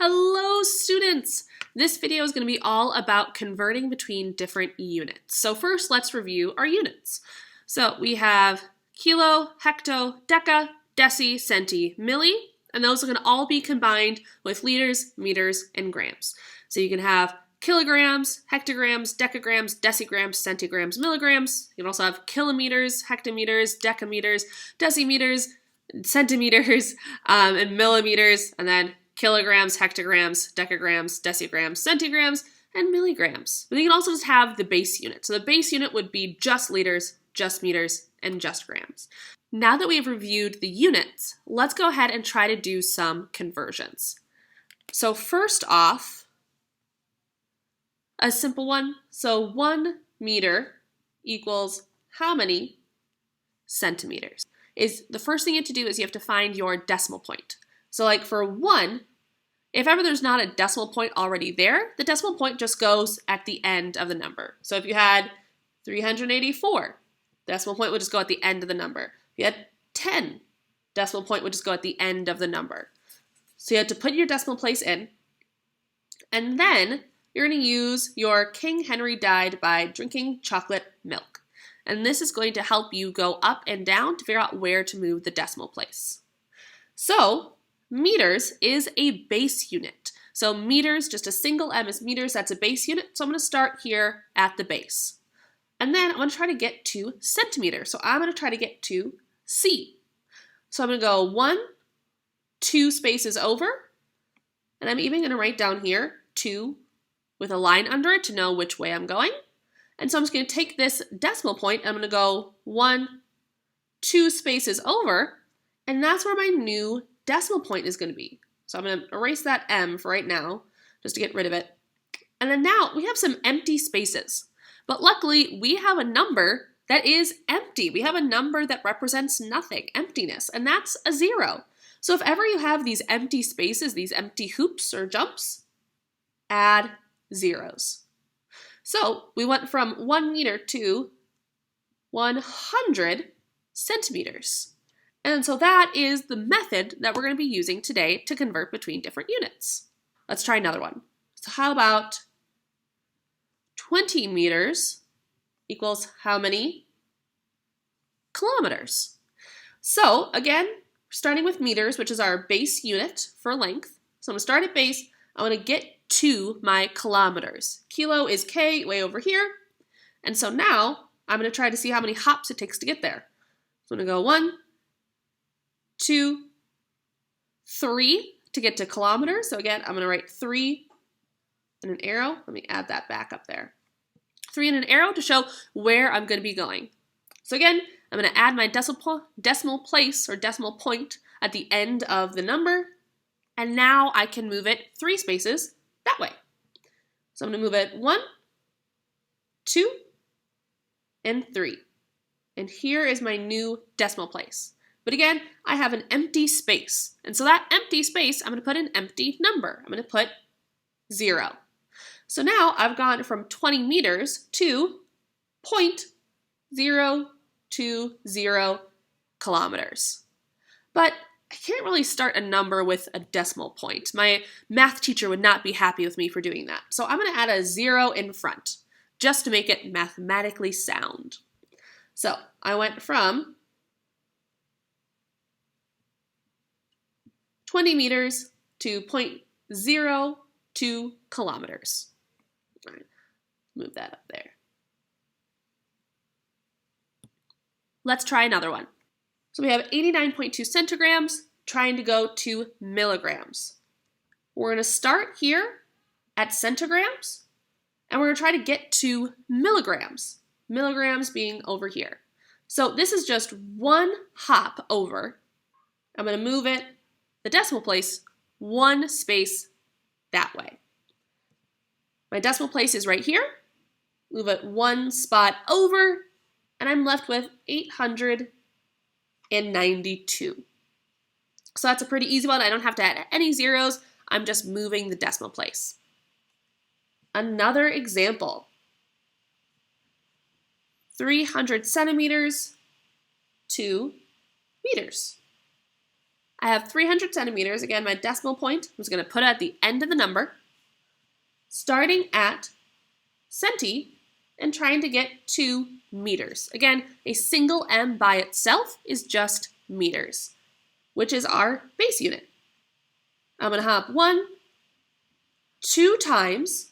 Hello students! This video is going to be all about converting between different units. So first let's review our units. So we have kilo, hecto, deca, deci, centi, milli, and those are going to all be combined with liters, meters, and grams. So you can have kilograms, hectograms, decagrams, decigrams, centigrams, milligrams. You can also have kilometers, hectometers, decameters, decimeters, centimeters, and millimeters, and then kilograms, hectograms, decagrams, decigrams, centigrams, and milligrams. But you can also just have the base unit. So the base unit would be just liters, just meters, and just grams. Now that we've reviewed the units, let's go ahead and try to do some conversions. So first off, a simple one. So 1 meter equals how many centimeters? The first thing you have to do is you have to find your decimal point. So like for 1, if ever there's not a decimal point already there, the decimal point just goes at the end of the number. So if you had 384, decimal point would just go at the end of the number. If you had 10, decimal point would just go at the end of the number. So you had to put your decimal place in, and then you're going to use your King Henry died by drinking chocolate milk. And this is going to help you go up and down to figure out where to move the decimal place. So meters is a base unit. So meters, just a single M is meters, that's a base unit. So I'm going to start here at the base. And then I'm going to try to get to centimeters. So I'm going to try to get to C. So I'm going to go 1, 2 spaces over, and I'm even going to write down here 2 with a line under it to know which way I'm going. And so I'm just going to take this decimal point, and I'm going to go 1, 2 spaces over, and that's where my new decimal point is going to be. So I'm going to erase that M for right now, just to get rid of it. And then now we have some empty spaces. But luckily, we have a number that is empty. We have a number that represents nothing, emptiness, and that's a 0. So if ever you have these empty spaces, these empty hoops or jumps, add zeros. So we went from 1 meter to 100 centimeters. And so that is the method that we're going to be using today to convert between different units. Let's try another one. So how about 20 meters equals how many kilometers? So again, starting with meters, which is our base unit for length. So I'm going to start at base. I want to get to my kilometers. Kilo is K way over here. And so now I'm going to try to see how many hops it takes to get there. So I'm going to go 1, 2, 3 to get to kilometers. So again, I'm going to write 3 and an arrow. Let me add that back up there. 3 and an arrow to show where I'm going to be going. So again, I'm going to add my decimal place or decimal point at the end of the number. And now I can move it 3 spaces that way. So I'm going to move it 1, 2, and 3. And here is my new decimal place. But again, I have an empty space. And so that empty space, I'm going to put an empty number. I'm going to put 0. So now I've gone from 20 meters to 0.020 kilometers. But I can't really start a number with a decimal point. My math teacher would not be happy with me for doing that. So I'm going to add a 0 in front just to make it mathematically sound. So I went from 20 meters to 0.02 kilometers. All right, move that up there. Let's try another one. So we have 89.2 centigrams trying to go to milligrams. We're going to start here at centigrams, and we're going to try to get to milligrams. Milligrams being over here. So this is just 1 hop over. I'm going to move it, the decimal place, 1 space that way. My decimal place is right here. Move it 1 spot over, and I'm left with 892. So that's a pretty easy one. I don't have to add any zeros. I'm just moving the decimal place. Another example. 300 centimeters to meters. I have 300 centimeters. Again, my decimal point, I'm just going to put it at the end of the number, starting at centi and trying to get to meters. Again, a single m by itself is just meters, which is our base unit. I'm going to hop 1, 2 times.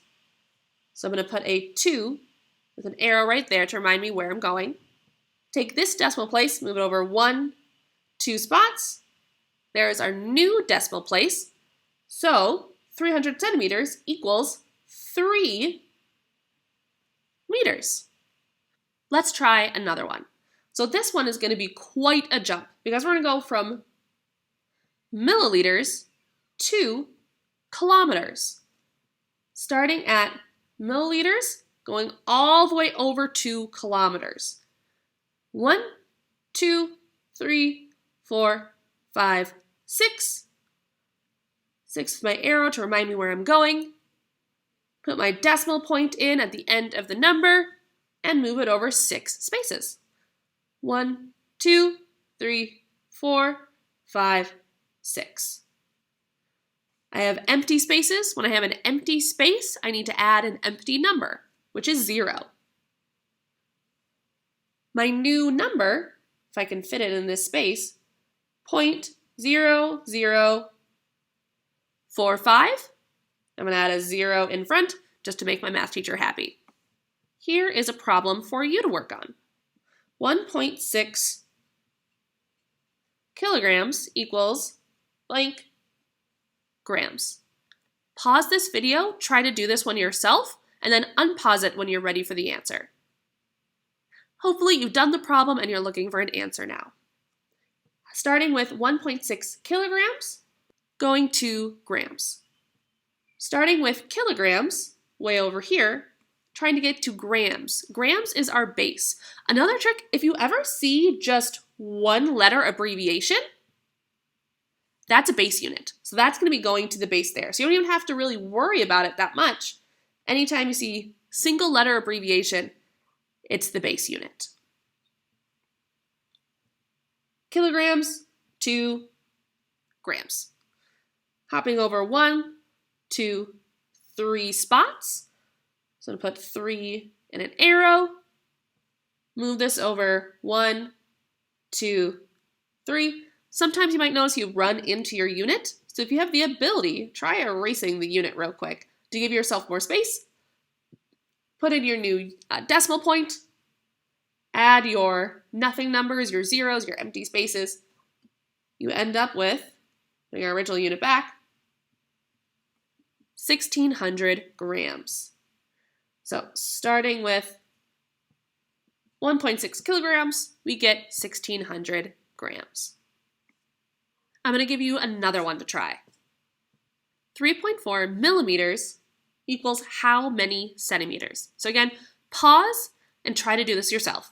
So I'm going to put a 2 with an arrow right there to remind me where I'm going. Take this decimal place, move it over 1, 2 spots. There's our new decimal place. So 300 centimeters equals 3 meters. Let's try another one. So this one is going to be quite a jump because we're going to go from milliliters to kilometers. Starting at milliliters, going all the way over to kilometers. 1, 2, 3, 4, 5, 6. 6 with my arrow to remind me where I'm going. Put my decimal point in at the end of the number and move it over 6 spaces. 1, 2, 3, 4, 5, 6. I have empty spaces. When I have an empty space, I need to add an empty number, which is 0. My new number, if I can fit it in this space, 0.0045. I'm going to add a 0 in front just to make my math teacher happy. Here is a problem for you to work on. 1.6 kilograms equals blank grams. Pause this video, try to do this one yourself, and then unpause it when you're ready for the answer. Hopefully you've done the problem and you're looking for an answer now. Starting with 1.6 kilograms, going to grams. Starting with kilograms, way over here, trying to get to grams. Grams is our base. Another trick, if you ever see just one letter abbreviation, that's a base unit. So that's going to be going to the base there. So you don't even have to really worry about it that much. Anytime you see single letter abbreviation, it's the base unit. Kilograms to grams. Hopping over 1, 2, 3 spots. So I'm going to put 3 in an arrow. Move this over 1, 2, 3. Sometimes you might notice you run into your unit. So if you have the ability, try erasing the unit real quick to give yourself more space. Put in your new decimal point. Add your nothing numbers, your zeros, your empty spaces. You end up with, bring our original unit back, 1,600 grams. So starting with 1.6 kilograms, we get 1,600 grams. I'm going to give you another one to try. 3.4 millimeters equals how many centimeters? So again, pause and try to do this yourself.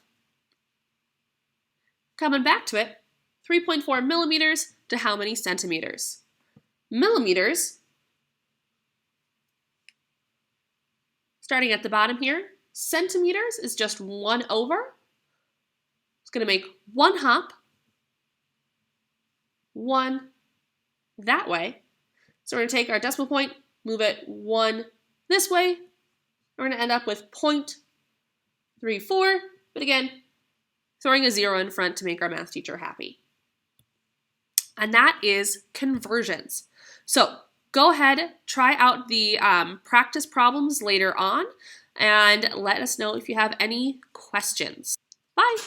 Coming back to it, 3.4 millimeters to how many centimeters? Millimeters, starting at the bottom here, centimeters is just 1 over. It's going to make 1 hop, 1 that way. So we're going to take our decimal point, move it 1 this way. We're going to end up with 0.34, but again, throwing a 0 in front to make our math teacher happy. And that is conversions. So go ahead, try out the practice problems later on, and let us know if you have any questions. Bye!